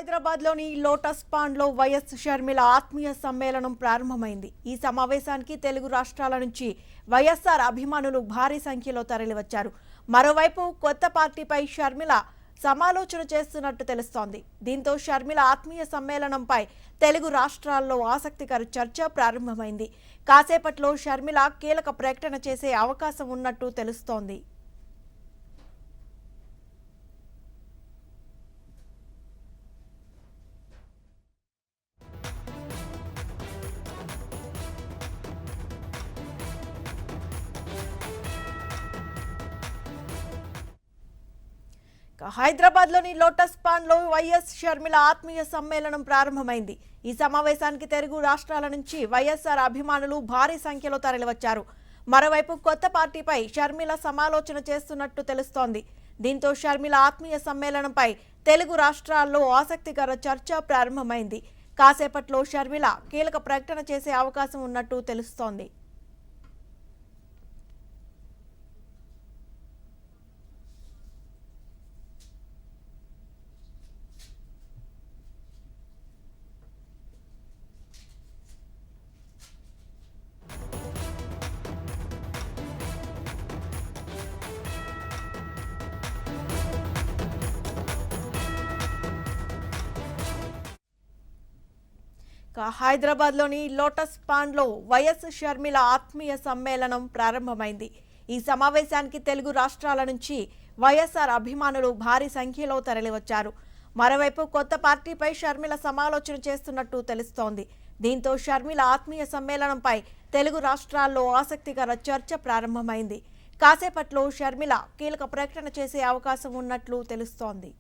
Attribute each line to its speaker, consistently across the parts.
Speaker 1: హైదరాబాద్లోని lotus పాండ్లో YS Sharmila ఆత్మీయ సమ్మేళనం ప్రారంభమైంది. ఈ సమావేశానికి తెలుగు రాష్ట్రాల నుంచి వైఎస్ఆర్ అభిమానులు భారీ సంఖ్యలో తరలివచ్చారు. మరోవైపు కొత్త పార్టీపై షర్మిల సమాలోచన చేస్తున్నట్టు తెలుస్తోంది. దీంతో షర్మిల ఆత్మీయ సమ్మేళనంపై తెలుగు రాష్ట్రాల్లో ఆసక్తికర చర్చ ప్రారంభమైంది. కాసేపట్లో షర్మిల కీలక ప్రకటన చేసే అవకాశం ఉన్నట్టు తెలుస్తోంది. హైదరాబాద్లోని లోటస్ పాండ్లో వైఎస్ షర్మిల ఆత్మీయ సమ్మేళనం ప్రారంభమైంది. ఈ సమావేశానికి తెలుగు రాష్ట్రాల నుంచి వైఎస్ఆర్ అభిమానులు భారీ సంఖ్యలో తరలివచ్చారు. మరోవైపు కొత్త పార్టీపై షర్మిల సమాలోచన చేస్తున్నట్టు తెలుస్తోంది. దీంతో షర్మిల ఆత్మీయ సమ్మేళనంపై తెలుగు రాష్ట్రాల్లో ఆసక్తికర చర్చ ప్రారంభమైంది. కాసేపట్లో షర్మిల కీలక ప్రకటన చేసే అవకాశం ఉన్నట్టు తెలుస్తోంది. హైదరాబాద్లోని లోటస్ పాండ్లో వైఎస్ షర్మిల ఆత్మీయ సమ్మేళనం ప్రారంభమైంది. ఈ సమావేశానికి తెలుగు రాష్ట్రాల నుంచి వైఎస్ఆర్ అభిమానులు భారీ సంఖ్యలో తరలివచ్చారు. మరోవైపు కొత్త పార్టీపై షర్మిల సమాలోచన చేస్తున్నట్టు తెలుస్తోంది. దీంతో షర్మిల ఆత్మీయ సమ్మేళనంపై తెలుగు రాష్ట్రాల్లో ఆసక్తికర చర్చ ప్రారంభమైంది. కాసేపట్లో షర్మిల కీలక ప్రకటన చేసే అవకాశం ఉన్నట్లు తెలుస్తోంది.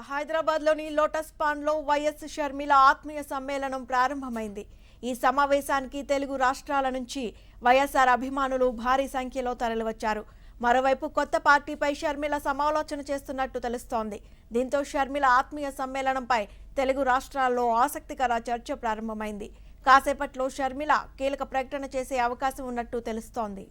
Speaker 1: హైదరాబాద్లోని లోటస్ పాండ్లో వైఎస్ షర్మిల ఆత్మీయ సమ్మేళనం ప్రారంభమైంది. ఈ సమావేశానికి తెలుగు రాష్ట్రాల నుంచి వైఎస్ఆర్ అభిమానులు భారీ సంఖ్యలో తరలివచ్చారు. మరోవైపు కొత్త పార్టీపై షర్మిల సమాలోచన చేస్తున్నట్టు తెలుస్తోంది. దీంతో షర్మిల ఆత్మీయ సమ్మేళనంపై తెలుగు రాష్ట్రాల్లో ఆసక్తికర చర్చ ప్రారంభమైంది. కాసేపట్లో షర్మిల కీలక ప్రకటన చేసే అవకాశం ఉన్నట్టు తెలుస్తోంది.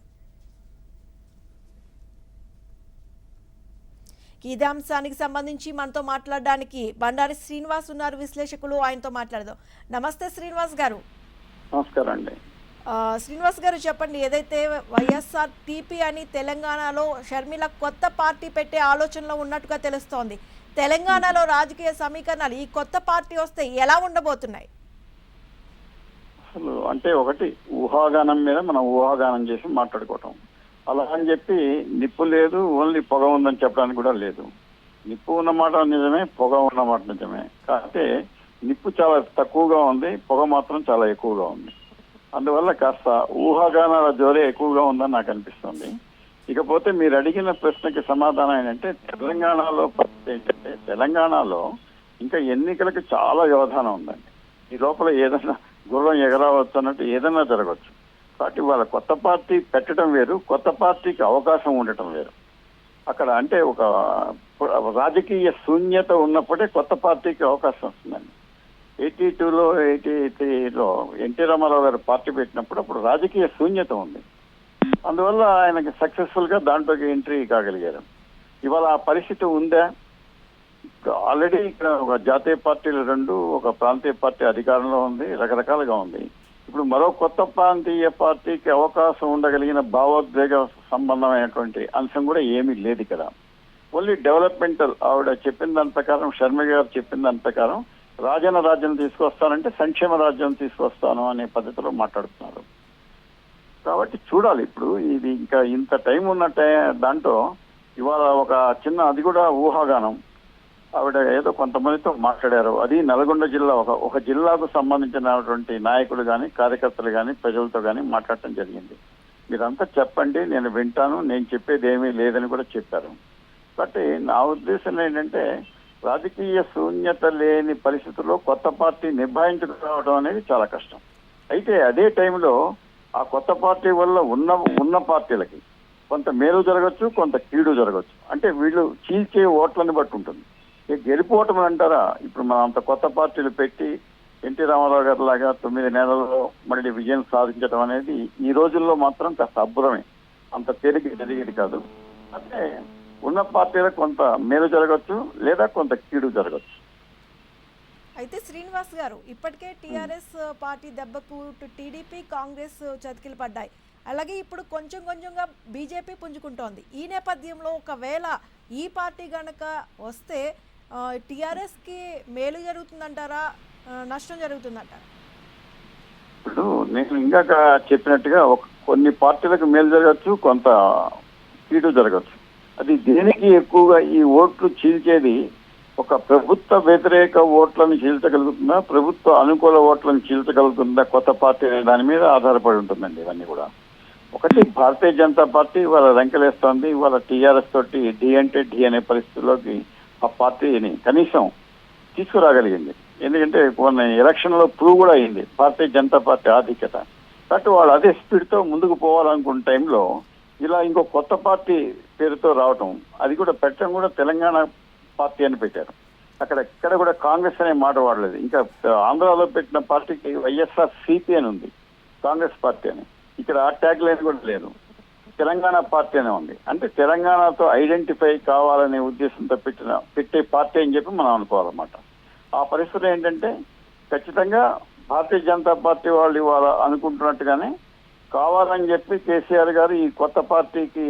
Speaker 1: ఇదే అంశానికి సంబంధించి మనతో మాట్లాడడానికి బండారి శ్రీనివాస్ ఉన్నారు, విశ్లేషకులు. ఆయనతో మాట్లాడదాం. నమస్తే శ్రీనివాస్ గారు.
Speaker 2: నమస్కారం అండి.
Speaker 1: శ్రీనివాస్ గారు చెప్పండి, ఏదైతే వైఎస్ఆర్ టీపీ అని తెలంగాణలో షర్మిల కొత్త పార్టీ పెట్టే ఆలోచనలో ఉన్నట్టుగా తెలుస్తోంది. తెలంగాణలో రాజకీయ సమీకరణాలు ఈ కొత్త పార్టీ వస్తే ఎలా ఉండబోతున్నాయి?
Speaker 2: అసలు అంటే ఒకటి ఊహాగానం మీద మనం ఊహాగానం చేసి మాట్లాడుకోవటం. అలా అని చెప్పి నిప్పు లేదు, ఓన్లీ పొగ ఉందని చెప్పడానికి కూడా లేదు. నిప్పు ఉన్నమాట నిజమే, పొగ ఉన్నమాట నిజమే. కాకపోతే నిప్పు చాలా తక్కువగా ఉంది, పొగ మాత్రం చాలా ఎక్కువగా ఉంది. అందువల్ల కాస్త ఊహాగానాల జోరే ఎక్కువగా ఉందని నాకు అనిపిస్తుంది. ఇకపోతే మీరు అడిగిన ప్రశ్నకి సమాధానం ఏంటంటే, తెలంగాణలో పరిస్థితి ఏంటంటే, తెలంగాణలో ఇంకా ఎన్నికలకు చాలా వ్యవధానం ఉందండి. ఈ లోపల ఏదైనా గుర్రం ఎగరవచ్చు అన్నట్టు ఏదైనా జరగవచ్చు. కాబట్టి వాళ్ళ కొత్త పార్టీ పెట్టడం వేరు, కొత్త పార్టీకి అవకాశం ఉండటం వేరు. అక్కడ అంటే ఒక రాజకీయ శూన్యత ఉన్నప్పుడే కొత్త పార్టీకి అవకాశం వస్తుందండి. 82లో 83లో ఎన్టీ రామారావు గారు పార్టీ పెట్టినప్పుడు అప్పుడు రాజకీయ శూన్యత ఉంది. అందువల్ల ఆయనకి సక్సెస్ఫుల్ గా దాంట్లోకి ఎంట్రీ కాగలిగారు. ఇవాళ ఆ పరిస్థితి ఉందా? ఆల్రెడీ ఇక్కడ ఒక జాతీయ పార్టీలు రెండు, ఒక ప్రాంతీయ పార్టీ అధికారంలో ఉంది, రకరకాలుగా ఉంది. ఇప్పుడు మరో కొత్త ప్రాంతీయ పార్టీకి అవకాశం ఉండగలిగిన భావోద్వేగ సంబంధమైనటువంటి అంశం కూడా ఏమీ లేదు ఇక్కడ. Only developmental. ఆవిడ చెప్పిన దాని ప్రకారం, శర్మ గారు చెప్పిన దాని ప్రకారం రాజ్యం తీసుకొస్తానంటే సంక్షేమ రాజ్యం తీసుకొస్తాను అనే పద్ధతిలో మాట్లాడుతున్నారు. కాబట్టి చూడాలి. ఇప్పుడు ఇది ఇంకా ఇంత టైం ఉన్న దాంట్లో ఇవాళ ఒక చిన్న, అది కూడా ఊహాగానం, ఆవిడ ఏదో కొంతమందితో మాట్లాడారు. అది నల్గొండ జిల్లా, ఒక జిల్లాకు సంబంధించినటువంటి నాయకులు కానీ, కార్యకర్తలు కానీ, ప్రజలతో కానీ మాట్లాడటం జరిగింది. మీరంతా చెప్పండి, నేను వింటాను, నేను చెప్పేది ఏమీ లేదని కూడా చెప్పారు. కాబట్టి నా ఉద్దేశం ఏంటంటే, రాజకీయ శూన్యత లేని పరిస్థితుల్లో కొత్త పార్టీ నిర్భాయించుకురావడం అనేది చాలా కష్టం. అయితే అదే టైంలో ఆ కొత్త పార్టీ వల్ల ఉన్న పార్టీలకి కొంత మేలు జరగచ్చు, కొంత కీడు జరగచ్చు. అంటే వీళ్ళు చీల్చే ఓట్లని బట్టి ఉంటుంది. ఇక గెలుపు ఓటమి అంటారా, ఇప్పుడు మనం అంత కొత్త పార్టీలు పెట్టి ఎన్టీ రామారావు గారి లాగా 9 నెలల్లో మళ్ళీ విజయం సాధించడం అనేది ఈ రోజుల్లో మాత్రం కాస్త అబ్బురమే, అంత తేలిక జరిగేది కాదు. అంటే ఉన్న పార్టీలకు కొంత మేలు జరగచ్చు, లేదా కొంత కీడు జరగచ్చు.
Speaker 1: అయితే శ్రీనివాస్ గారు, ఇప్పటికే టీఆర్ఎస్ పార్టీ దెబ్బకు టీడీపీ కాంగ్రెస్ చతికిలు పడ్డాయి. అలాగే ఇప్పుడు కొంచెం కొంచెంగా బీజేపీ పుంజుకుంటోంది. ఈ నేపథ్యంలో ఒకవేళ ఈ పార్టీ గనక వస్తే టీఆర్ఎస్కి మేలు జరుగుతుందంటారా, నష్టం జరుగుతుందంటారా?
Speaker 2: ఇప్పుడు నేను ఇందాక చెప్పినట్టుగా కొన్ని పార్టీలకు మేలు జరగచ్చు, కొంత కీడు జరగచ్చు. అది దేనికి ఎక్కువగా ఈ ఓట్లు చీల్చేది, ఒక ప్రభుత్వ వ్యతిరేక ఓట్లను చీల్చగలుగుతుందా, ప్రభుత్వ అనుకూల ఓట్లను చీల్చగలుగుతుందా కొత్త పార్టీ అనే దాని మీద ఆధారపడి ఉంటుందండి ఇవన్నీ కూడా. ఒకటి, భారతీయ జనతా పార్టీ వాళ్ళ రంకెలేస్తోంది. వాళ్ళ టీఆర్ఎస్ తోటి డి అంటే డి అనే పరిస్థితుల్లోకి ఆ పార్టీని కనీసం తీసుకురాగలిగింది. ఎందుకంటే కొన్ని ఎలక్షన్ లో ప్రూవ్ కూడా అయింది భారతీయ జనతా పార్టీ ఆధిక్యత. కాబట్టి వాళ్ళు అదే స్పీడ్ తో ముందుకు పోవాలనుకున్న టైంలో ఇలా ఇంకో కొత్త పార్టీ పేరుతో రావటం, అది కూడా పెట్టడం కూడా తెలంగాణ పార్టీ అని పెట్టారు. ఇక్కడ కూడా కాంగ్రెస్ అనే మాట వాడలేదు. ఇంకా ఆంధ్రాలో పెట్టిన పార్టీకి వైఎస్ఆర్ సిపి అని ఉంది, కాంగ్రెస్ పార్టీ అని. ఇక్కడ ఆ ట్యాగ్ లైన్ కూడా లేదు, తెలంగాణ పార్టీ అనే ఉంది. అంటే తెలంగాణతో ఐడెంటిఫై కావాలనే ఉద్దేశంతో పెట్టే పార్టీ అని చెప్పి మనం అనుకోవాలన్నమాట. ఆ పరిస్థితి ఏంటంటే ఖచ్చితంగా భారతీయ జనతా పార్టీ వాళ్ళు ఇవాళ అనుకుంటున్నట్టుగానే కావాలని చెప్పి కేసీఆర్ గారు ఈ కొత్త పార్టీకి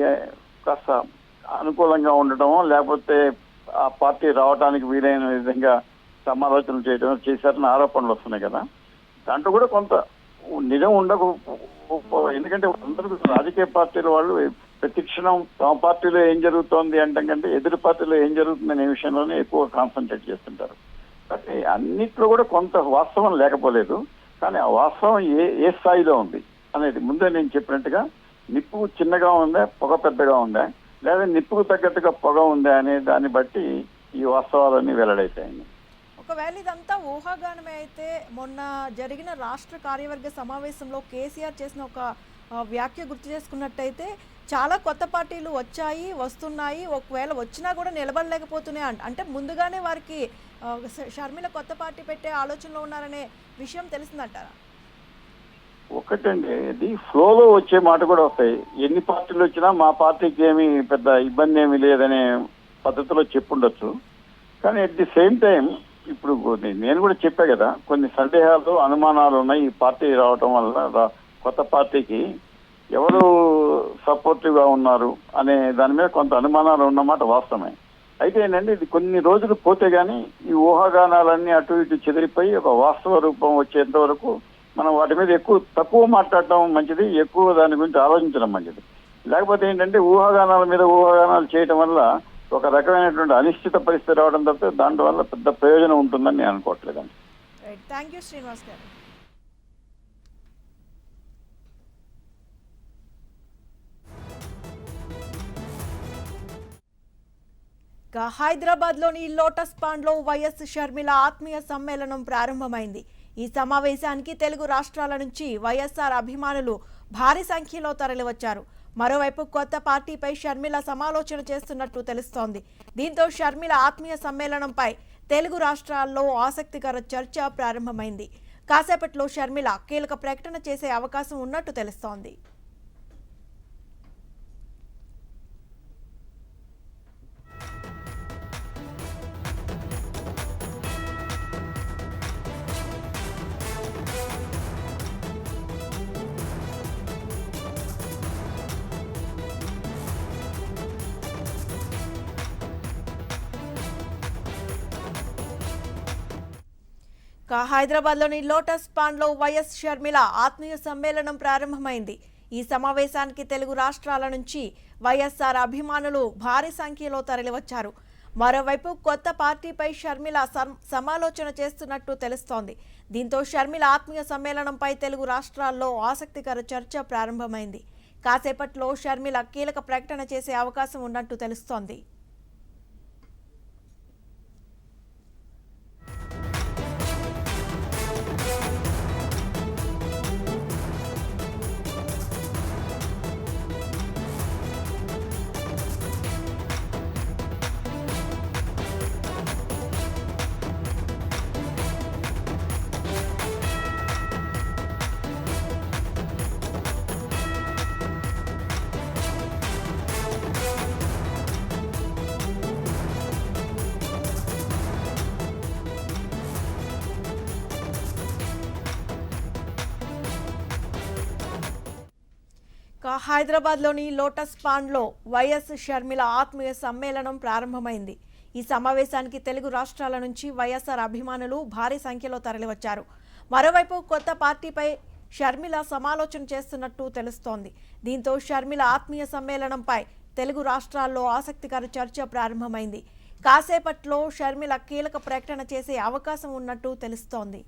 Speaker 2: కాస్త అనుకూలంగా ఉండటమో, లేకపోతే ఆ పార్టీ రావడానికి వీలైన విధంగా సమాలోచనలు చేయడం చేశారని ఆరోపణలు వస్తున్నాయి కదా. దాంట్లో కూడా కొంత నిజం ఎందుకంటే అందరూ రాజకీయ పార్టీల వాళ్ళు ప్రతి క్షణం తమ పార్టీలో ఏం జరుగుతోంది అంటే కంటే ఎదురు పార్టీలో ఏం జరుగుతుందనే విషయంలోనే ఎక్కువ కాన్సన్ట్రేట్ చేస్తుంటారు. కాబట్టి అన్నిట్లో కూడా కొంత వాస్తవం లేకపోలేదు. కానీ ఆ వాస్తవం ఏ స్థాయిలో ఉంది అనేది ముందే నేను చెప్పినట్టుగా నిప్పు చిన్నగా ఉందా, పొగ పెద్దగా ఉందా, లేదా నిప్పుకు తగ్గట్టుగా పొగ ఉందా అనే దాన్ని బట్టి ఈ వాస్తవాలన్నీ వెల్లడైతాయండి.
Speaker 1: ఒకవేళ ఇదంతా ఊహాగానమే అయితే మొన్న జరిగిన రాష్ట్ర కార్యవర్గ సమావేశంలో కేసీఆర్ చేసిన ఒక వ్యాఖ్య గుర్తు చేసుకున్నట్టయితే చాలా కొత్త పార్టీలు వస్తున్నాయి, ఒకవేళ వచ్చినా కూడా నిలబడలేకపోతున్నాయి అంటే ముందుగానే వారికి షర్మిల కొత్త పార్టీ పెట్టే ఆలోచనలో ఉన్నారనే విషయం తెలిసిందంటారా?
Speaker 2: ఒకటండి, ఇది ఫ్లోలో వచ్చే మాట కూడా వస్తాయి. ఎన్ని పార్టీలు వచ్చినా మా పార్టీకి ఏమి పెద్ద ఇబ్బంది ఏమి లేదనే పద్ధతిలో చెప్పుండొచ్చు. కానీ అట్ ది సేమ్ టైం ఇప్పుడు నేను కూడా చెప్పా కదా, కొన్ని సందేహాలు అనుమానాలు ఉన్నాయి ఈ పార్టీ రావటం వల్ల. కొత్త పార్టీకి ఎవరు సపోర్టివ్ గా ఉన్నారు అనే దాని మీద కొంత అనుమానాలు ఉన్నమాట వాస్తవమే. అయితే ఏంటంటే ఇది కొన్ని రోజులు పోతే గానీ ఈ ఊహాగానాలన్నీ అటు ఇటు చెదిరిపోయి ఒక వాస్తవ రూపం వచ్చేంత వరకు మనం వాటి మీద తక్కువ మాట్లాడటం మంచిది, ఎక్కువ దాని గురించి ఆలోచించడం మంచిది. లేకపోతే ఏంటంటే ఊహాగానాల మీద ఊహాగానాలు చేయటం వల్ల ఒక రకమైనటువంటి అనిశ్చిత పరిస్థితి రావడం తప్పితే దాంట్లో వల్ల పెద్ద ప్రయోజనం ఉంటుందని నేను అనుకోవట్లేదండి.
Speaker 1: థ్యాంక్ యూ శ్రీనివాస్ గారు. హైదరాబాద్లోని లోటస్ పాండ్లో వైఎస్ షర్మిల ఆత్మీయ సమ్మేళనం ప్రారంభమైంది. ఈ సమావేశానికి తెలుగు రాష్ట్రాల నుంచి వైఎస్ఆర్ అభిమానులు భారీ సంఖ్యలో తరలివచ్చారు. మరోవైపు కొత్త పార్టీపై షర్మిల సమాలోచన చేస్తున్నట్టు తెలుస్తోంది. దీంతో షర్మిల ఆత్మీయ సమ్మేళనంపై తెలుగు రాష్ట్రాల్లో ఆసక్తికర చర్చ ప్రారంభమైంది. కాసేపట్లో షర్మిల కీలక ప్రకటన చేసే అవకాశం ఉన్నట్టు తెలుస్తోంది. హైదరాబాద్లోని లోటస్ పాండ్లో వైఎస్ షర్మిల ఆత్మీయ సమ్మేళనం ప్రారంభమైంది. ఈ సమావేశానికి తెలుగు రాష్ట్రాల నుంచి వైఎస్ఆర్ అభిమానులు భారీ సంఖ్యలో తరలివచ్చారు. మరోవైపు కొత్త పార్టీపై షర్మిల సమాలోచన చేస్తున్నట్టు తెలుస్తోంది. దీంతో షర్మిల ఆత్మీయ సమ్మేళనంపై తెలుగు రాష్ట్రాల్లో ఆసక్తికర చర్చ ప్రారంభమైంది. కాసేపట్లో షర్మిల కీలక ప్రకటన చేసే అవకాశం ఉన్నట్టు తెలుస్తోంది. హైదరాబాద్లోని లోటస్ పాండ్లో వైఎస్ షర్మిల ఆత్మీయ సమ్మేళనం ప్రారంభమైంది. ఈ సమావేశానికి తెలుగు రాష్ట్రాల నుంచి వైఎస్ఆర్ అభిమానులు భారీ సంఖ్యలో తరలివచ్చారు. మరోవైపు కొత్త పార్టీపై షర్మిల సమాలోచన చేస్తున్నట్టు తెలుస్తోంది. దీంతో షర్మిల ఆత్మీయ సమ్మేళనంపై తెలుగు రాష్ట్రాల్లో ఆసక్తికర చర్చ ప్రారంభమైంది. కాసేపట్లో షర్మిల కీలక ప్రకటన చేసే అవకాశం ఉన్నట్టు తెలుస్తోంది.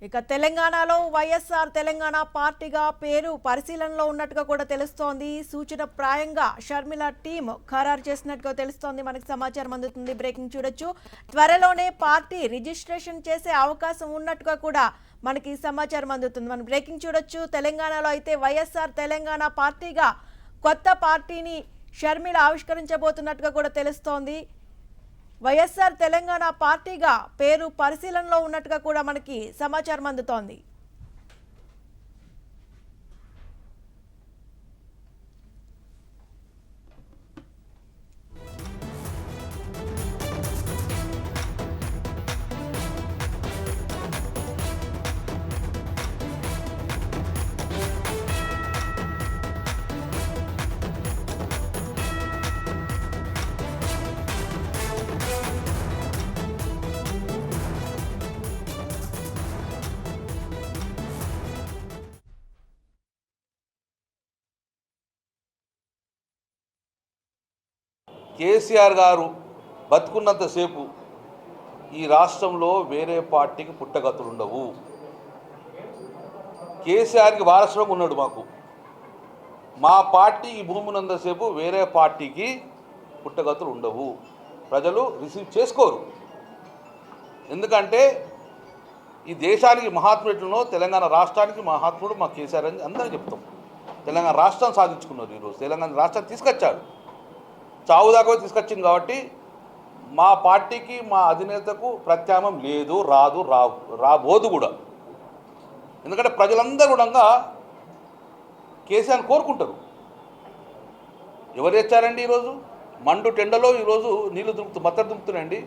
Speaker 1: ఇక తెలంగాణలో వైఎస్ఆర్ తెలంగాణ పార్టీగా పేరు పరిశీలనలో ఉన్నట్టుగా కూడా తెలుస్తోంది. సూచన ప్రాయంగా షర్మిల టీం ఖరారు చేసినట్టుగా తెలుస్తోంది. మనకు సమాచారం అందుతుంది. బ్రేకింగ్ చూడొచ్చు. త్వరలోనే పార్టీ రిజిస్ట్రేషన్ చేసే అవకాశం ఉన్నట్టుగా కూడా మనకి సమాచారం అందుతుంది. మనం బ్రేకింగ్ చూడొచ్చు. తెలంగాణలో అయితే వైఎస్ఆర్ తెలంగాణ పార్టీగా కొత్త పార్టీని షర్మిల ఆవిష్కరించబోతున్నట్టుగా కూడా తెలుస్తోంది. వైఎస్ఆర్ తెలంగాణ పార్టీగా పేరు పరిశీలనలో ఉన్నట్టుగా కూడా మనకి సమాచారం అందుతోంది.
Speaker 3: కేసీఆర్ గారు బతుకున్నంతసేపు ఈ రాష్ట్రంలో వేరే పార్టీకి పుట్టగతులు ఉండవు. కేసీఆర్కి వారసుగా ఉన్నాడు. మా పార్టీ ఈ భూమి ఉన్నంతసేపు వేరే పార్టీకి పుట్టగతులు ఉండవు. ప్రజలు రిసీవ్ చేసుకోరు. ఎందుకంటే ఈ దేశానికి మహాత్ముడిలో తెలంగాణ రాష్ట్రానికి మహాత్ముడు మా కేసీఆర్ అని అందరం చెప్తాం. తెలంగాణ రాష్ట్రం సాధించుకున్నారు. ఈరోజు తెలంగాణ రాష్ట్రాన్ని తీసుకొచ్చాడు. చావు దాకా తీసుకొచ్చింది. కాబట్టి మా పార్టీకి మా అధినేతకు ప్రత్యామ్నాయం లేదు, రాబోదు కూడా. ఎందుకంటే ప్రజలందరూ కూడా కేసీఆర్ని కోరుకుంటారు. ఎవరు తెచ్చారండి? ఈరోజు మండు టెండలో ఈరోజు నీళ్లు మత్తడి దుంకుతున్నాయండి.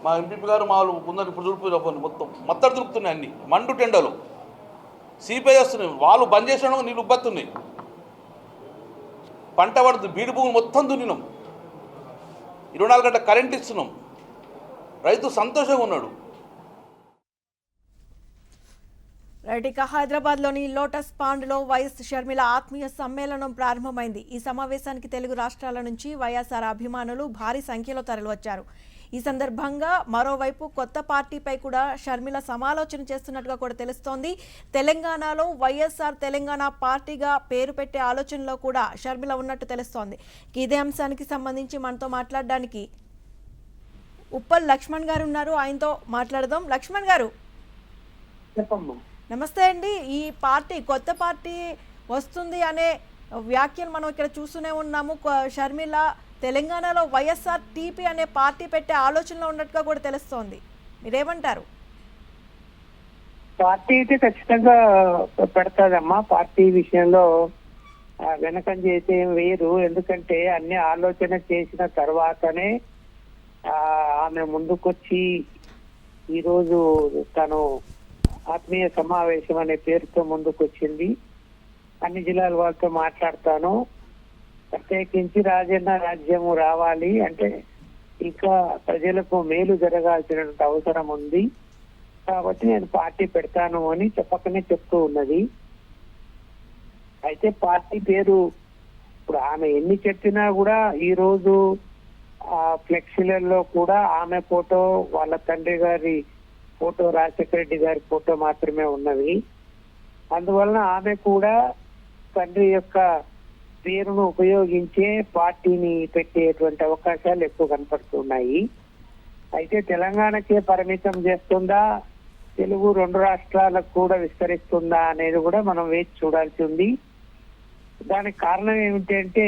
Speaker 3: మా ఎంపీ గారు మా వాళ్ళు ముందర ఇప్పుడు చూడిపోయి మొత్తం మత్తడి దుంకుతున్నాయి. అన్ని మండు టెండలో సిపిఐ వస్తున్నాయి. వాళ్ళు బంద్ చేసిన నీళ్ళు ఉబ్బతున్నాయి. పంట పడుతుంది. బీడు భూములు మొత్తం దున్నినాం. 24 గంటల కరెంట్ ఇస్తున్నాం. రైతు సంతోషంగా ఉన్నాడు.
Speaker 1: రైట్. హైదరాబాద్లోని లోటస్ పాండ్లో వైఎస్ షర్మిల ఆత్మీయ సమ్మేళనం ప్రారంభమైంది. ఈ సమావేశానికి తెలుగు రాష్ట్రాల నుంచి వైఎస్ఆర్ అభిమానులు భారీ సంఖ్యలో తరలివచ్చారు. ఈ సందర్భంగా మరోవైపు కొత్త పార్టీపై కూడా షర్మిల సమాలోచన చేస్తున్నట్టుగా కూడా తెలుస్తోంది. తెలంగాణలో వైఎస్ఆర్ తెలంగాణ పార్టీగా పేరు పెట్టే ఆలోచనలో కూడా షర్మిల ఉన్నట్టు తెలుస్తోంది. ఇదే అంశానికి సంబంధించి మనతో మాట్లాడడానికి ఉప్పల్ లక్ష్మణ్ గారు ఉన్నారు. ఆయనతో మాట్లాడదాం. లక్ష్మణ్ గారు నమస్తే అండి. ఈ పార్టీ కొత్త పార్టీ వస్తుంది అనే వ్యాఖ్యలు మనం ఇక్కడ చూస్తూనే ఉన్నాము. షర్మిల తెలంగాణలో వైఎస్ఆర్ టీపీ అనే పార్టీ పెట్టే ఆలోచనలో ఉన్నట్టుగా కూడా తెలుస్తోంది. మీరేమంటారు?
Speaker 4: పార్టీ అయితే ఖచ్చితంగా పెడతాదమ్మా. పార్టీ విషయంలో వెనకం చేసి ఏం వేయరు. ఎందుకంటే అన్ని ఆలోచన చేసిన తర్వాతనే ఆమె ముందుకొచ్చి ఈరోజు తను ఆత్మీయ సమావేశం అనే పేరుతో ముందుకొచ్చింది. అన్ని జిల్లాల వాళ్ళతో మాట్లాడతాను, ప్రత్యేకించి రాజన్న రాజ్యము రావాలి అంటే ఇంకా ప్రజలకు మేలు జరగాల్సిన అవసరం ఉంది కాబట్టి నేను పార్టీ పెడతాను అని చెప్పకనే చెప్తూ ఉన్నది. అయితే పార్టీ పేరు ఇప్పుడు ఆమె ఎన్ని చెప్పినా కూడా ఈ రోజు ఆ ఫ్లెక్సీలలో కూడా ఆమె ఫోటో, వాళ్ళ తండ్రి గారి ఫోటో, రాజశేఖర రెడ్డి గారి ఫోటో మాత్రమే ఉన్నవి. అందువలన ఆమె కూడా తండ్రి యొక్క పేరును ఉపయోగించే పార్టీని పెట్టేటువంటి అవకాశాలు ఎక్కువ కనపడుతున్నాయి. అయితే తెలంగాణకే పరిమితం చేస్తుందా, తెలుగు 2 రాష్ట్రాలకు కూడా విస్తరిస్తుందా అనేది కూడా మనం వేచి చూడాల్సి ఉంది. దానికి కారణం ఏమిటంటే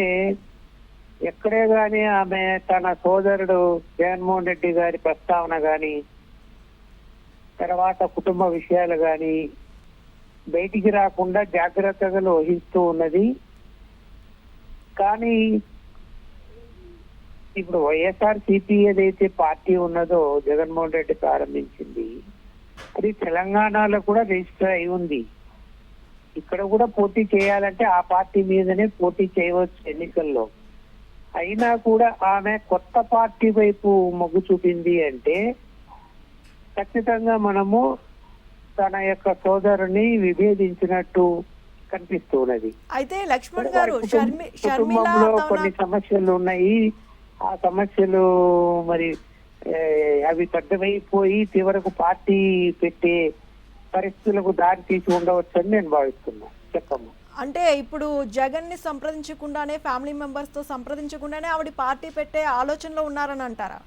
Speaker 4: ఎక్కడే గాని ఆమె తన సోదరుడు జగన్మోహన్ రెడ్డి గారి ప్రస్తావన గాని, తర్వాత కుటుంబ విషయాలు గాని, బయటికి రాకుండా జాగ్రత్తలు వహిస్తూ ఉన్నది. కానీ ఇప్పుడు వైఎస్ఆర్సీపీ ఏదైతే పార్టీ ఉన్నదో జగన్మోహన్ రెడ్డి ప్రారంభించింది, అది తెలంగాణలో కూడా రిజిస్టర్ అయి ఉంది. ఇక్కడ కూడా పోటీ చేయాలంటే ఆ పార్టీ మీదనే పోటీ చేయవచ్చు ఎన్నికల్లో. అయినా కూడా ఆమె కొత్త పార్టీ వైపు మొగ్గు చూపింది అంటే ఖచ్చితంగా మనము తన యొక్క సోదరుని విభేదించినట్టు కనిపిస్తున్నది.
Speaker 1: అయితే లక్ష్మణ్ గారు
Speaker 4: కుటుంబంలో కొన్ని సమస్యలు ఉన్నాయి. ఆ సమస్యలు మరి అవి పెద్దవైపోయి చివరకు పార్టీ పెట్టే పరిస్థితులకు దారి తీసి ఉండవచ్చు అని నేను భావిస్తున్నా. చెప్పమ్మా.
Speaker 1: అంటే ఇప్పుడు జగన్ ని సంప్రదించకుండానే, ఫ్యామిలీ మెంబర్స్ తో సంప్రదించకుండానే ఆవిడ పార్టీ పెట్టే ఆలోచనలో ఉన్నారని అంటారా?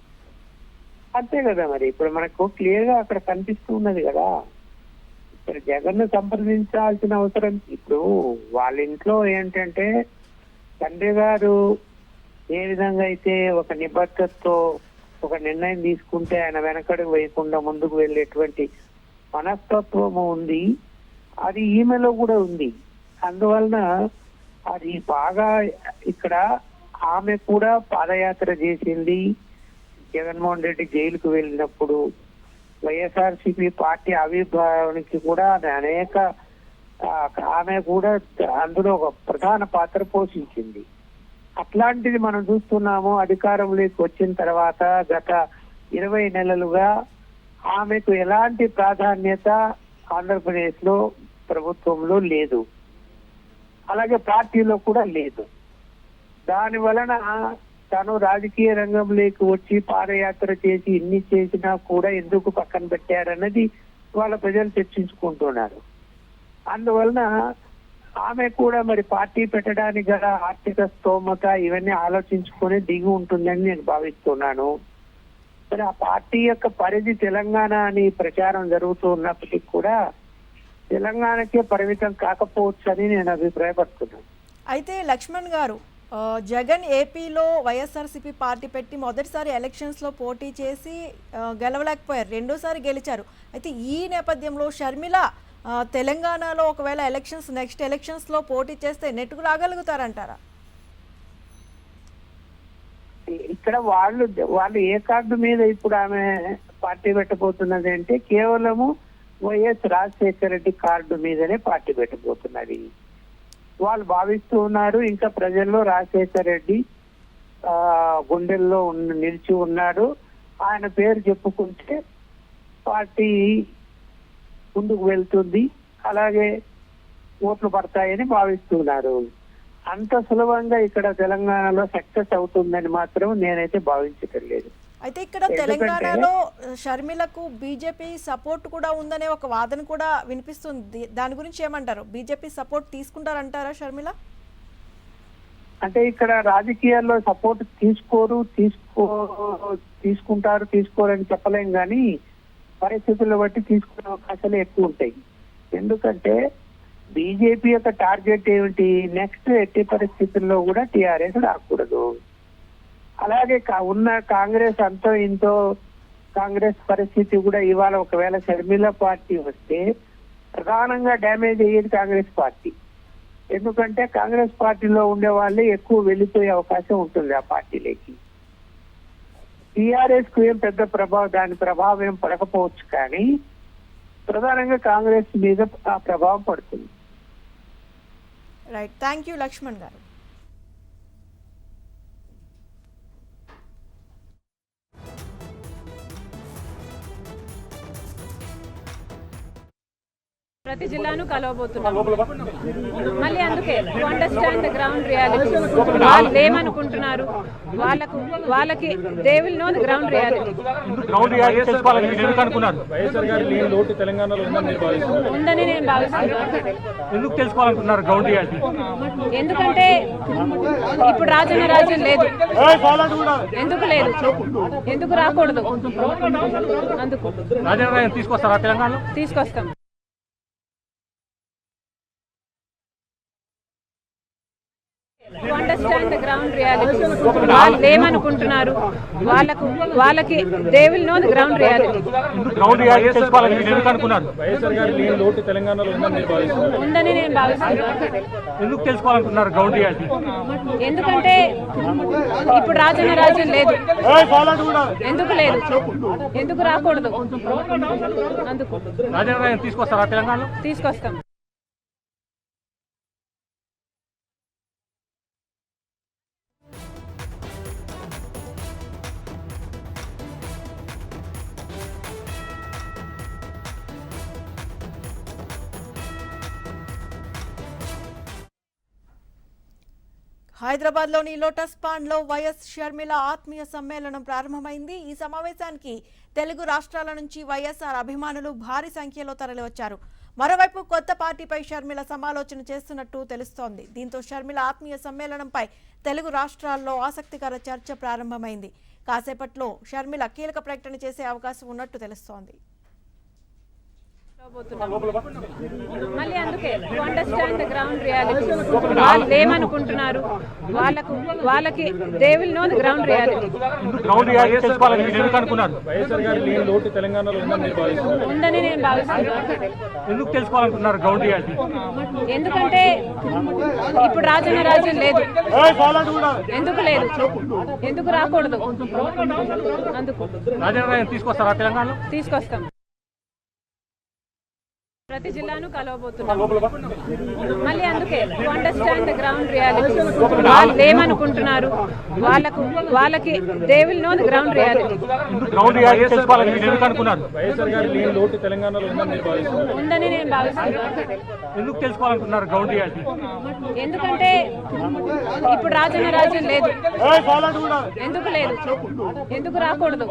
Speaker 4: అంతే కదా, మరి ఇప్పుడు మనకు క్లియర్ గా అక్కడ కనిపిస్తూ ఉన్నది కదా. ఇప్పుడు జగన్ ను సంప్రదించాల్సిన అవసరం, ఇప్పుడు వాళ్ళ ఇంట్లో ఏంటంటే తండ్రి గారు ఏ విధంగా అయితే ఒక నిబద్ధతతో ఒక నిర్ణయం తీసుకుంటే ఆయన వెనకడుగు వేయకుండా ముందుకు వెళ్ళేటువంటి మనస్తత్వము ఉంది, అది ఈమెలో కూడా ఉంది. అందువలన అది బాగా ఇక్కడ ఆమె కూడా పాదయాత్ర చేసింది. జగన్మోహన్ రెడ్డి జైలుకు వెళ్ళినప్పుడు వైఎస్ఆర్సీపీ పార్టీ ఆవిర్భావానికి కూడా అనేక ఆమె కూడా అందులో ఒక ప్రధాన పాత్ర పోషించింది. అట్లాంటిది మనం చూస్తున్నాము. అధికారంలోకి వచ్చిన తర్వాత గత 20 నెలలుగా ఆమెకు ఎలాంటి ప్రాధాన్యత ఆంధ్రప్రదేశ్ లో ప్రభుత్వంలో లేదు, అలాగే పార్టీలో కూడా లేదు. దాని వలన తను రాజకీయ రంగంలోకి వచ్చి పాదయాత్ర చేసి ఇన్ని చేసినా కూడా ఎందుకు పక్కన పెట్టారన్నది వాళ్ళ ప్రజలు చర్చించుకుంటున్నారు. అందువలన ఆమె కూడా మరి పార్టీ పెట్టడానికి గల ఆర్థిక స్తోమత ఇవన్నీ ఆలోచించుకొని దిగి ఉంటుందని నేను భావిస్తున్నాను. మరి ఆ పార్టీ యొక్క పరిధి తెలంగాణ అని ప్రచారం జరుగుతూ ఉన్నప్పటికీ కూడా తెలంగాణకే పరిమితం కాకపోవచ్చు అని నేను అభిప్రాయపడుతున్నాను.
Speaker 1: అయితే లక్ష్మణ్ గారు, జగన్ ఏపీలో వైఎస్ఆర్సీపీ పార్టీ పెట్టి మొదటిసారి ఎలక్షన్స్లో పోటీ చేసి గెలవలేకపోయారు, రెండోసారి గెలిచారు. అయితే ఈ నేపథ్యంలో షర్మిల తెలంగాణలో ఒకవేళ నెక్స్ట్ ఎలక్షన్స్లో పోటీ చేస్తే నెట్టుకు రాగలుగుతారంటారా?
Speaker 4: ఇక్కడ వాళ్ళు ఏ కార్డు మీద ఇప్పుడు ఆమె పార్టీ పెట్టబోతున్నది అంటే కేవలము వైఎస్ రాజశేఖర రెడ్డి కార్డు మీదనే పార్టీ పెట్టబోతున్నది వాళ్ళు భావిస్తూ ఉన్నారు. ఇంకా ప్రజల్లో రాజశేఖర రెడ్డి గుండెల్లో నిలిచి ఉన్నాడు. ఆయన పేరు చెప్పుకుంటే పార్టీ ముందుకు వెళ్తుంది, అలాగే ఓట్లు పడతాయని భావిస్తున్నారు. అంత సులభంగా ఇక్కడ తెలంగాణలో సక్సెస్ అవుతుందని మాత్రం నేనైతే భావించటం లేదు.
Speaker 1: అయితే ఇక్కడ తెలంగాణలో షర్మిలకు బీజేపీ సపోర్ట్ కూడా ఉందనే ఒక వాదన కూడా వినిపిస్తుంది. దాని గురించి ఏమంటారు? బీజేపీ సపోర్ట్ తీసుకుంటారంటారా షర్మిల?
Speaker 4: అంటే ఇక్కడ రాజకీయాల్లో సపోర్ట్ తీసుకోరని చెప్పలేం, కానీ పరిస్థితులను బట్టి తీసుకునే అవకాశాలు ఎక్కువ ఉంటాయి. ఎందుకంటే బీజేపీ యొక్క టార్గెట్ ఏమిటి? నెక్స్ట్ ఎట్టి పరిస్థితుల్లో కూడా టీఆర్ఎస్ రాకూడదు. అలాగే ఉన్న కాంగ్రెస్ అంతో ఇంతో కాంగ్రెస్ పరిస్థితి కూడా ఇవాళ ఒకవేళ షర్మిల పార్టీ వస్తే ప్రధానంగా డ్యామేజ్ అయ్యేది కాంగ్రెస్ పార్టీ. ఎందుకంటే కాంగ్రెస్ పార్టీలో ఉండే వాళ్ళే ఎక్కువ వెళ్ళిపోయే అవకాశం ఉంటుంది ఆ పార్టీలోకి. టీఆర్ఎస్ కు ఏం పెద్ద దాని ప్రభావం ఏం పడకపోవచ్చు, కానీ ప్రధానంగా కాంగ్రెస్ మీద ఆ ప్రభావం పడుతుంది.
Speaker 1: రైట్, థ్యాంక్ యూ లక్ష్మణ్ గారు.
Speaker 5: ప్రతి జిల్లాను కలవబోతున్నాం. మళ్ళీ అందుకే to understand the ground reality. వాళ్ళు ఏమనుకుంటున్నారు, వాళ్ళకి they will know the ground reality. ఉందని నేను భావిస్తున్నాను.
Speaker 6: ఎందుకు తెలుసుకోవాలనుకుంటున్నారు గ్రౌండ్ రియాలిటీ?
Speaker 5: ఎందుకంటే ఇప్పుడు రాజన్న రాజ్యం లేదు. ఎందుకు లేదు? ఎందుకు రాకూడదు? అందుకు
Speaker 6: రాజన్న రాజ్యం తీసుకొస్తారా తెలంగాణలో?
Speaker 5: తీసుకొస్తాం. To understand the ground reality. వాళ్ళు ఏమనుకుంటున్నారు, వాళ్ళకి they will know the ground reality.
Speaker 6: Ground reality తెలుసుకోవాలని మీరు ఎందుకు అనుకున్నారు? వైఎస్ఆర్ గారి లేని లోటు తెలంగాణలో
Speaker 5: ఉందని నేను భావిస్తున్నాను.
Speaker 6: ఎందుకు తెలుసుకోవాలనుకున్నారు గ్రౌండ్ రియాలిటీ?
Speaker 5: ఎందుకంటే ఇప్పుడు రాజన్న రాజ్యం లేదు. ఎందుకు లేదు, ఎందుకు రాకూడదు, అందుకు
Speaker 6: రాజన్న తీసుకొస్తారా తెలంగాణలో?
Speaker 5: తీసుకొస్తాం.
Speaker 1: హైదరాబాద్లోని లోటస్ పాండ్లో వైఎస్ షర్మిల ఆత్మీయ సమ్మేళనం ప్రారంభమైంది. ఈ సమావేశానికి తెలుగు రాష్ట్రాల నుంచి వైఎస్ఆర్ అభిమానులు భారీ సంఖ్యలో తరలివచ్చారు. మరోవైపు కొత్త పార్టీపై షర్మిల సమాలోచన చేస్తున్నట్టు తెలుస్తోంది. దీంతో షర్మిల ఆత్మీయ సమ్మేళనంపై తెలుగు రాష్ట్రాల్లో ఆసక్తికర చర్చ ప్రారంభమైంది. కాసేపట్లో షర్మిల కీలక ప్రకటన చేసే అవకాశం ఉన్నట్టు తెలుస్తోంది.
Speaker 5: మళ్ళీ అందుకే to understand the ground reality. వాళ్ళు ఏమనుకుంటున్నారు, వాళ్ళకి they will know the ground reality.
Speaker 6: Ground reality తెలుసుకోవాలని మీరు ఎందుకు అనుకున్నారు? వైఎస్ఆర్ గారి లేని లోటు తెలంగాణలో
Speaker 5: ఉందని నేను భావిస్తున్నాను.
Speaker 6: ఎందుకు తెలుసుకోవాలనుకున్నారు గ్రౌండ్ రియాలిటీ?
Speaker 5: ఎందుకంటే ఇప్పుడు రాజన్న రాజ్యం లేదు. ఎందుకు లేదు, ఎందుకు రాకూడదు, అందుకు
Speaker 6: రాజన్న తీసుకొస్తారా తెలంగాణలో?
Speaker 5: తీసుకొస్తాం. ప్రతి జిల్లాను కలవబోతున్నాం. మళ్ళీ అందుకే to understand the ground reality. వాళ్ళు ఏమనుకుంటున్నారు, వాళ్ళకి they will know the ground reality.
Speaker 6: Ground reality తెలుసుకోవాలని మీరు ఎందుకు అనుకున్నారు? వైఎస్ఆర్ గారి లేని లోటు తెలంగాణలో
Speaker 5: ఉందని నేను భావిస్తున్నాను.
Speaker 6: ఎందుకు తెలుసుకోవాలనుకున్నారు గ్రౌండ్ రియాలిటీ?
Speaker 5: ఎందుకంటే ఇప్పుడు రాజన్న రాజ్యం లేదు. ఎందుకు లేదు, ఎందుకు రాకూడదు,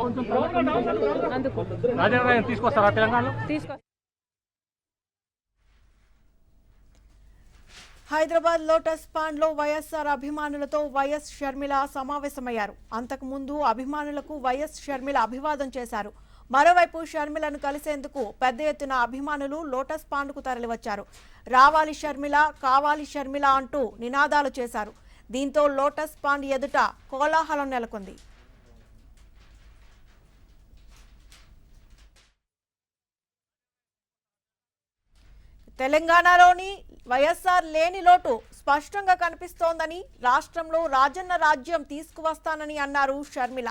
Speaker 5: అందుకు
Speaker 6: రాజన్న తీసుకొస్తారా తెలంగాణలో?
Speaker 5: తీసుకొస్తాం.
Speaker 1: హైదరాబాద్ లోటస్ పాండ్లో వైఎస్ఆర్ అభిమానులతో వైఎస్ షర్మిల సమావేశమయ్యారు. అంతకు ముందు అభిమానులకు వైఎస్ షర్మిల అభివాదం చేశారు. మరోవైపు షర్మిలను కలిసేందుకు పెద్ద ఎత్తున అభిమానులు లోటస్ పాండ్కు తరలివచ్చారు. రావాలి షర్మిల, కావాలి షర్మిల అంటూ నినాదాలు చేశారు. దీంతో లోటస్ పాండ్ ఎదుట కోలాహలం నెలకొంది. తెలంగాణలోని వైఎస్ఆర్ లేని లోటు స్పష్టంగా కనిపిస్తోందని, రాష్ట్రంలో రాజన్న రాజ్యం తీసుకువస్తానని అన్నారు షర్మిల.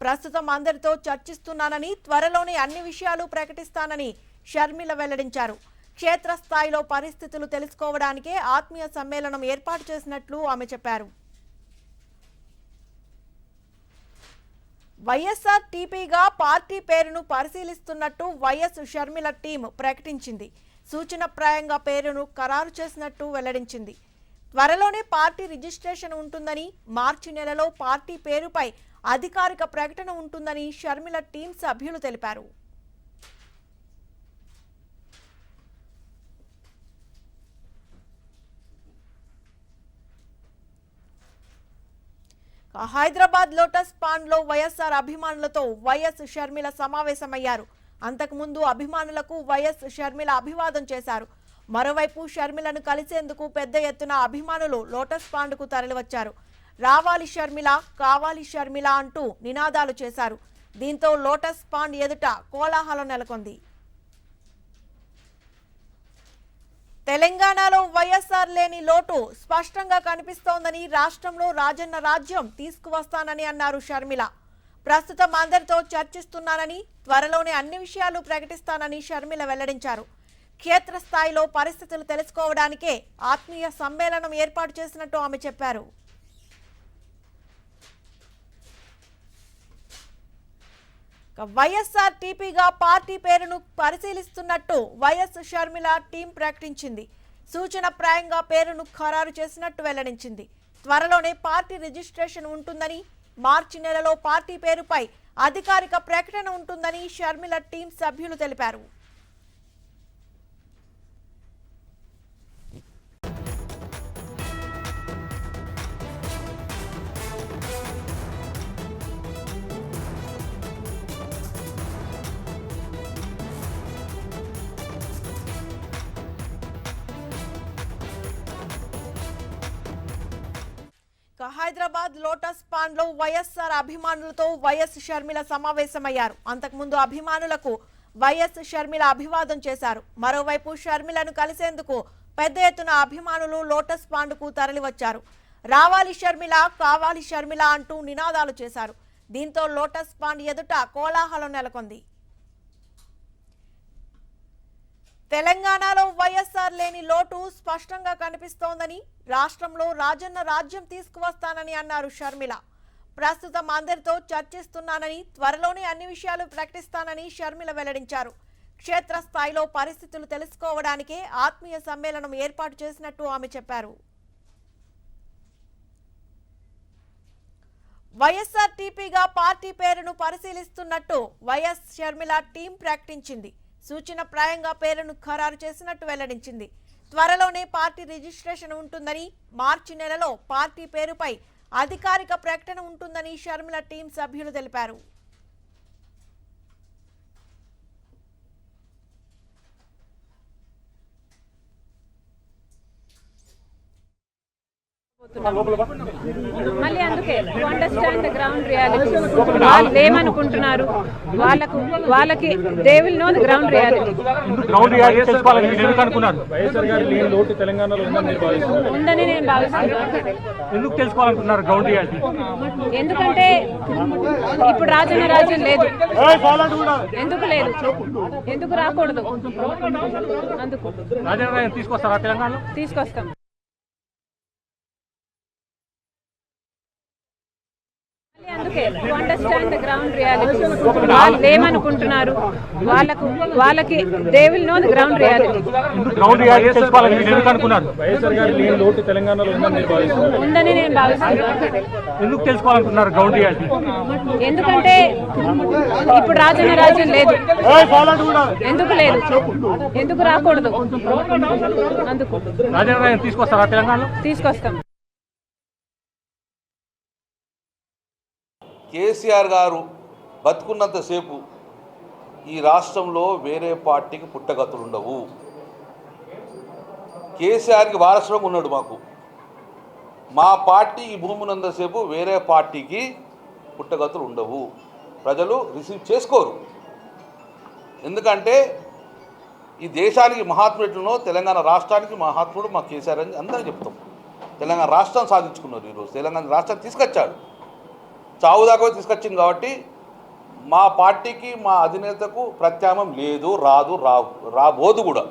Speaker 1: ప్రస్తుతం అందరితో చర్చిస్తున్నానని, త్వరలోనే అన్ని విషయాలు ప్రకటిస్తానని షర్మిల వెల్లడించారు. క్షేత్రస్థాయిలో పరిస్థితులు తెలుసుకోవడానికే ఆత్మీయ సమ్మేళనం ఏర్పాటు చేసినట్లు ఆమె చెప్పారు. వైఎస్ఆర్ టీపీగా పార్టీ పేరును పరిశీలిస్తున్నట్టు వైఎస్ షర్మిల టీం ప్రకటించింది. సూచనప్రాయంగా పేరును ఖరారు చేసినట్టు వెల్లడించింది. త్వరలోనే పార్టీ రిజిస్ట్రేషన్ ఉంటుందని, మార్చి నెలలో పార్టీ పేరుపై అధికారిక ప్రకటన ఉంటుందని షర్మిల టీం సభ్యులు తెలిపారు. హైదరాబాద్ లోటస్ పాండ్లో వైఎస్ఆర్ అభిమానులతో వైఎస్ షర్మిల సమావేశమయ్యారు. అంతకుముందు అభిమానులకు వైఎస్ షర్మిల అభివాదం చేశారు. మరోవైపు షర్మిలను కలిసేందుకు పెద్ద ఎత్తున అభిమానులు లోటస్ పాండ్కు తరలివచ్చారు. రావాలి షర్మిల, కావాలి షర్మిల అంటూ నినాదాలు చేశారు. దీంతో లోటస్ పాండ్ ఎదుట కోలాహలం నెలకొంది. తెలంగాణలో వైఎస్ఆర్ లేని లోటు స్పష్టంగా కనిపిస్తోందని, రాష్ట్రంలో రాజన్న రాజ్యం తీసుకువస్తానని అన్నారు షర్మిల. ప్రస్తుతం అందరితో చర్చిస్తున్నానని, త్వరలోనే అన్ని విషయాలు ప్రకటిస్తానని షర్మిల వెల్లడించారు. క్షేత్రస్థాయిలో పరిస్థితులు తెలుసుకోవడానికే ఆత్మీయ సమ్మేళనం ఏర్పాటు చేసినట్టు ఆమె చెప్పారు. వైఎస్ఆర్ టీపీగా పార్టీ పేరును పరిశీలిస్తున్నట్టు వైఎస్ షర్మిల టీం ప్రకటించింది. సూచనప్రాయంగా పేరును ఖరారు చేసినట్టు వెల్లడించింది. త్వరలోనే పార్టీ రిజిస్ట్రేషన్ ఉంటుందని, మార్చి నెలలో పార్టీ పేరుపై అధికారిక ప్రకటన ఉంటుందని షర్మిల టీం సభ్యులు తెలిపారు. హైదరాబాద్ లోటస్ పాండ్ లో వైఎస్ఆర్ అభిమానులతో వైఎస్ షర్మిల సమావేశమయ్యారు. అంతకుముందు అభిమానులకు వైఎస్ షర్మిల అభివాదం చేశారు. మరోవైపు షర్మిలను కలిసేందుకు పెద్ద ఎత్తున అభిమానులు లోటస్ పాండ్ కు తరలివచ్చారు. రావాలి షర్మిల, కావాలి షర్మిల అంటూ నినాదాలు చేశారు. దీంతో లోటస్ పాండ్ ఎదుట కోలాహలం నెలకొంది. తెలంగాణలో వైఎస్ఆర్ లేని లోటు స్పష్టంగా కనిపిస్తోందని, రాష్ట్రంలో రాజన్న రాజ్యం తీసుకువస్తానని అన్నారు షర్మిల. ప్రస్తుతం అందరితో చర్చిస్తున్నానని, త్వరలోనే అన్ని విషయాలు ప్రకటిస్తానని షర్మిల వెల్లడించారు. క్షేత్రస్థాయిలో పరిస్థితులు తెలుసుకోవడానికే ఆత్మీయ సమ్మేళనం ఏర్పాటు చేసినట్టు ఆమె చెప్పారు. వైఎస్ఆర్ టీపీగా పార్టీ పేరును పరిశీలిస్తున్నట్టు వైఎస్ షర్మిల టీం ప్రకటించింది. సూచన ప్రాయంగా పేరును ఖరారు చేసినట్టు వెల్లడించింది. త్వరలోనే పార్టీ రిజిస్ట్రేషన్ ఉంటుందని, మార్చి నెలలో పార్టీ పేరుపై అధికారిక ప్రకటన ఉంటుందని షర్మిల టీం సభ్యులు తెలిపారు.
Speaker 5: మళ్ళీ అందుకే to understand the ground reality. వాళ్ళు ఏమనుకుంటున్నారు, వాళ్ళకి they will know the ground reality.
Speaker 6: Ground reality తెలుసుకోవాలని మీరు ఎందుకు అనుకున్నారు? వైఎస్ఆర్ గారి లేని లోటు తెలంగాణలో
Speaker 5: ఉందని నేను భావిస్తున్నాను.
Speaker 6: ఎందుకు తెలుసుకోవాలనుకున్నారు గ్రౌండ్ రియాలిటీ?
Speaker 5: ఎందుకంటే ఇప్పుడు రాజన్న రాజ్యం లేదు. ఎందుకు లేదు, ఎందుకు రాకూడదు? అందుకు
Speaker 6: రాజన్న రాజ్యం తీసుకొస్తారా తెలంగాణలో?
Speaker 5: తీసుకొస్తాం. అందుకే to understand the ground reality. వాళ్ళు ఏమనుకుంటున్నారు, వాళ్ళకి they will know the ground reality.
Speaker 6: Ground reality తెలుసుకోవాలని మీరు ఎందుకు అనుకున్నారు? వైఎస్ఆర్ గారి లేని లోటు తెలంగాణలో
Speaker 5: ఉందని నేను భావిస్తున్నాను.
Speaker 6: ఎందుకు తెలుసుకోవాలనుకున్నారు గ్రౌండ్ రియాలిటీ?
Speaker 5: ఎందుకంటే ఇప్పుడు రాజన్న రాజ్యం లేదు. ఎందుకు లేదు, ఎందుకు రాకూడదు? అందుకు
Speaker 6: రాజన్న రాజ్యం తీసుకొస్తారా తెలంగాణలో?
Speaker 5: తీసుకొస్తాం.
Speaker 3: కేసీఆర్ గారు బతుకున్నంతసేపు ఈ రాష్ట్రంలో వేరే పార్టీకి పుట్టగతులు ఉండవు. కేసీఆర్కి వారసుగా ఉన్నాడు మాకు. మా పార్టీ ఈ భూమి ఉన్నంతసేపు వేరే పార్టీకి పుట్టగతులు ఉండవు. ప్రజలు రిసీవ్ చేసుకోరు. ఎందుకంటే ఈ దేశానికి మహాత్ముడునో తెలంగాణ రాష్ట్రానికి మహాత్ముడు మా కేసీఆర్ అని అందరూ చెప్తాం. తెలంగాణ రాష్ట్రం సాధించుకున్నారు. ఈరోజు తెలంగాణ రాష్ట్రాన్ని తీసుకొచ్చాడు. చావు దాకా తీసుకొచ్చింది. కాబట్టి మా పార్టీకి, మా అధినేతకు ప్రత్యామ్నాయం లేదు, రాబోదు కూడా.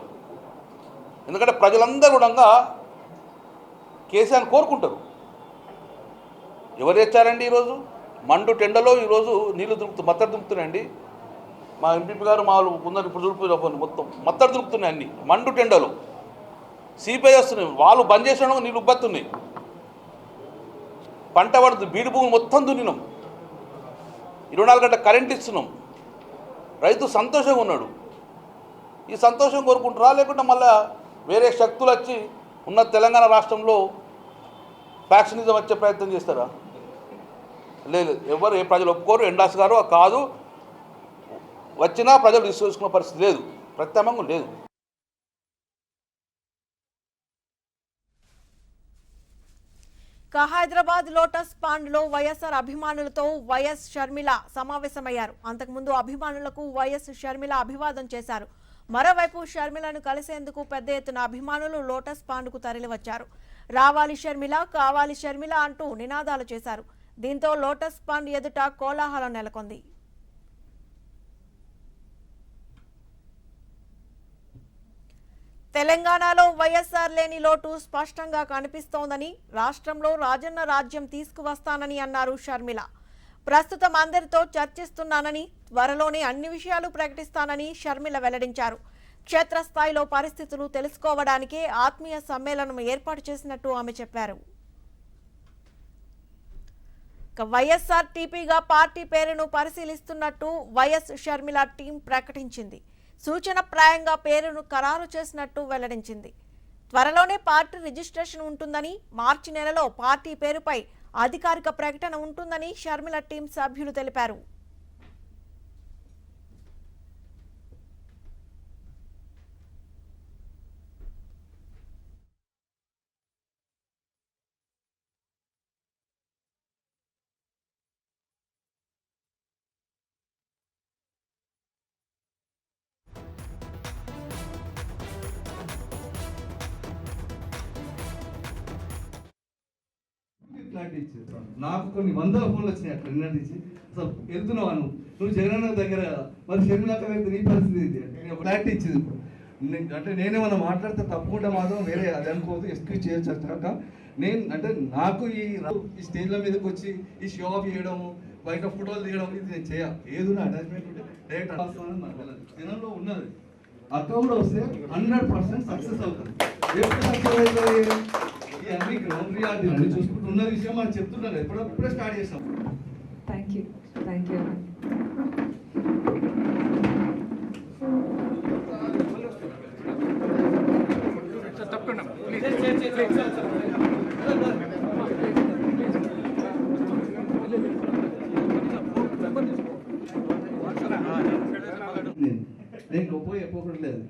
Speaker 3: ఎందుకంటే ప్రజలందరూ కూడా కేసీఆర్ని కోరుకుంటారు. ఎవరు తెచ్చారండి ఈరోజు? మండు టెండలో ఈరోజు నీళ్లు మత్తడి దుంకుతున్నాయండి. మా ఎంపీ గారు మా ముందర ఇప్పుడు చూడిపోయి మొత్తం మత్తడి దుంకుతున్నాయి అన్ని మండు టెండలో. సిపిఐ వస్తున్నాయి, వాళ్ళు బంద్ చేసిన నీళ్ళు ఉబ్బతున్నాయి. పంట పడుతుంది, బీడి భూములు మొత్తం దున్నినాం. 24 గంటల కరెంట్ ఇస్తున్నాం. రైతు సంతోషంగా ఉన్నాడు. ఈ సంతోషం కోరుకుంటారా, లేకుంటే మళ్ళీ వేరే శక్తులు వచ్చి ఉన్న తెలంగాణ రాష్ట్రంలో ఫ్యాక్షనిజం వచ్చే ప్రయత్నం చేస్తారా? లేదు, ఎవరు ఏ ప్రజలు ఒప్పుకోరు. ఎండాస్ గారు కాదు, వచ్చినా ప్రజలు విశ్వసించుకునే పరిస్థితి లేదు, ప్రత్యామ్నాయం లేదు.
Speaker 1: హైదరాబాద్ లోటస్ పాండ్ లో వైఎస్ఆర్ అభిమానులతో వైఎస్ షర్మిల సమావేశమయ్యారు. అంతకుముందు అభిమానులకు వైఎస్ షర్మిల అభివాదం చేశారు. మరోవైపు షర్మిలను కలిసేందుకు పెద్ద ఎత్తున అభిమానులు లోటస్ పాండ్ కు తరలివచ్చారు. రావాలి షర్మిల, కావాలి షర్మిల అంటూ నినాదాలు చేశారు. దీంతో లోటస్ పాండ్ ఎదుట కోలాహలం నెలకొంది. తెలంగాణలో వైఎస్ఆర్ లేని లోటు స్పష్టంగా కనిపిస్తోందని, రాష్ట్రంలో రాజన్న రాజ్యం తీసుకువస్తానని అన్నారు షర్మిల. ప్రస్తుతం అందరితో చర్చిస్తున్నానని, త్వరలోనే అన్ని విషయాలు ప్రకటిస్తానని షర్మిల వెల్లడించారు. క్షేత్రస్థాయిలో పరిస్థితులు తెలుసుకోవడానికే ఆత్మీయ సమ్మేళనం ఏర్పాటు చేసినట్టు ఆమె చెప్పారు. వైఎస్ఆర్ టీపీగా పార్టీ పేరును పరిశీలిస్తున్నట్టు వైఎస్ షర్మిల టీం ప్రకటించింది. సూచన ప్రాయంగా పేరును ఖరారు చేసినట్టు వెల్లడించింది. త్వరలోనే పార్టీ రిజిస్ట్రేషన్ ఉంటుందని, మార్చి నెలలో పార్టీ పేరుపై అధికారిక ప్రకటన ఉంటుందని షర్మిల టీం సభ్యులు తెలిపారు.
Speaker 7: క్లారిటీ ఇచ్చేది. నాకు కొన్ని వందల ఫోన్లు వచ్చినాయి అట్లా నిన్నటి నుంచి. అసలు వెళ్తున్నావా నువ్వు జగనన్న దగ్గర మరి షర్మిలక్క వెళ్తే నీ పరిస్థితి ఇది అంటే నేను క్లారిటీ ఇచ్చింది. అంటే నేనేమన్నా మాట్లాడితే తప్పకుండా మాత్రం వేరే అది అనుకోవద్దు, ఎక్స్క్యూజ్ చేయొచ్చు కాక నేను అంటే నాకు ఈ స్టేజ్ల మీదకి వచ్చి ఈ షో ఆఫ్ చేయడం బయట ఫోటోలు తీయడం ఇది నేను చేయ ఏదో అటాచ్మెంట్ ఉంటే డైరెక్ట్ వస్తానని నాకు తెలియదు. జనంలో ఉన్నది అక్క కూడా వస్తే 100% సక్సెస్ అవుతుంది. ఎప్పుడు సక్సెస్ అవుతుంది ఈ అన్ని గ్రౌండ్ రియాలిటీ అన్ని చూసుకుంటున్న విషయం మనం చెప్తున్నాను. ఇప్పుడే స్టార్ట్ చేసాం.
Speaker 8: Thank you.
Speaker 7: నేను గొప్ప చెప్పకూడలేదు.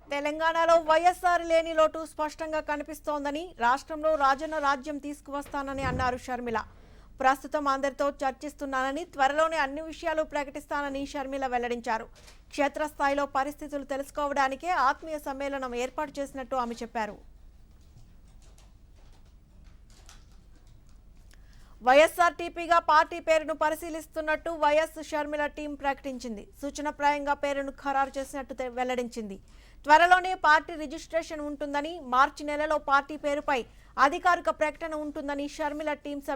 Speaker 1: తెలంగాణలో వైఎస్ఆర్ లేని లోటు స్పష్టంగా కనిపిస్తోందని, రాష్ట్రంలో రాజన్న రాజ్యం తీసుకువస్తానని అన్నారు షర్మిల. ప్రస్తుతం అందరితో చర్చిస్తున్నానని, త్వరలోనే అన్ని విషయాలు ప్రకటిస్తానని షర్మిల వెల్లడించారు. క్షేత్రస్థాయిలో పరిస్థితులు తెలుసుకోవడానికే ఆత్మీయ సమ్మేళనం ఏర్పాటు చేసినట్టు ఆమె చెప్పారు. వైఎస్ఆర్టీపీగా పార్టీ పేరును పరిశీలిస్తున్నట్టు వైఎస్ షర్మిల టీం ప్రకటించింది. సూచనప్రాయంగా పేరును ఖరారు చేసినట్టు వెల్లడించింది. త్వరలోనే పార్టీ రిజిస్ట్రేషన్ ఉంటుందని, మార్చి నెలలో పార్టీ పేరుపై అధికారిక ప్రకటన ఉంటుందని షర్మిల టీం సభ్యులు